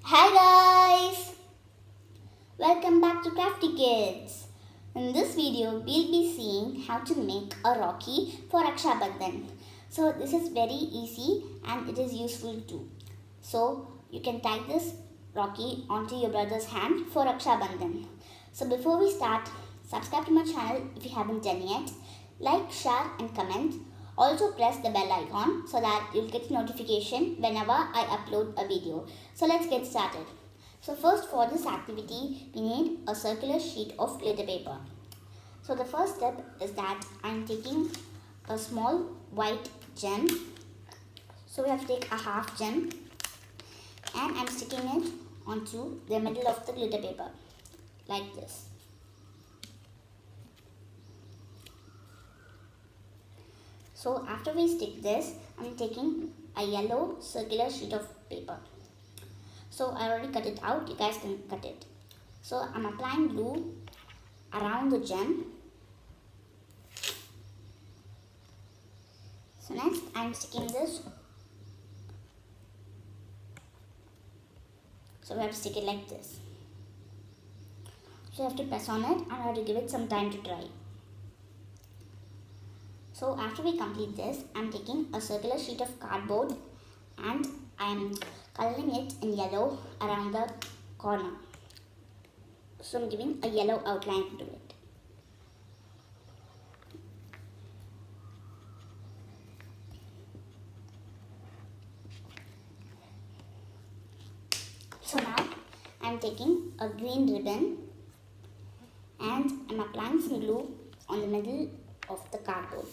Hi guys! Welcome back to Crafty Kids. In this video, we'll be seeing how to make a Rakhi for Raksha Bandhan. So this is very easy and it is useful too. So you can tie this Rakhi onto your brother's hand for Raksha Bandhan. So before we start, subscribe to my channel if you haven't done yet. Like, share and comment. Also press the bell icon so that you'll get notification whenever I upload a video. So let's get started. So first, for this activity we need a circular sheet of glitter paper. So the first step is that I'm taking a small white gem. So we have to take a half gem and I'm sticking it onto the middle of the glitter paper like this. So after we stick this, I'm taking a yellow circular sheet of paper. So I already cut it out, you guys can cut it. So I'm applying glue around the gem. So next I'm sticking this. So we have to stick it like this. So you have to press on it and I have to give it some time to dry. So after we complete this, I'm taking a circular sheet of cardboard and I'm coloring it in yellow around the corner. So I'm giving a yellow outline to it. So now I'm taking a green ribbon and I'm applying some glue on the middle of the cardboard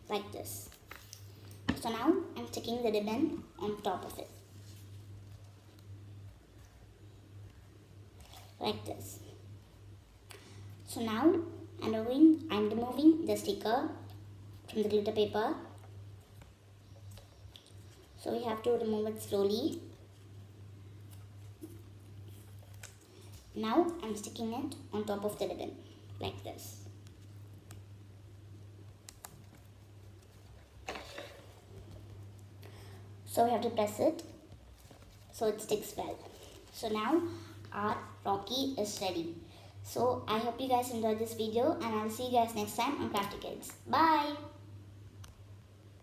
like this. So now I'm sticking the ribbon on top of it like this. So now I'm removing the sticker from the glitter paper. So we have to remove it slowly. Now I'm sticking it on top of the ribbon like this. So we have to press it so it sticks well. So now our Rakhi is ready. So I hope you guys enjoyed this video and I'll see you guys next time on Crafty Kids. Bye!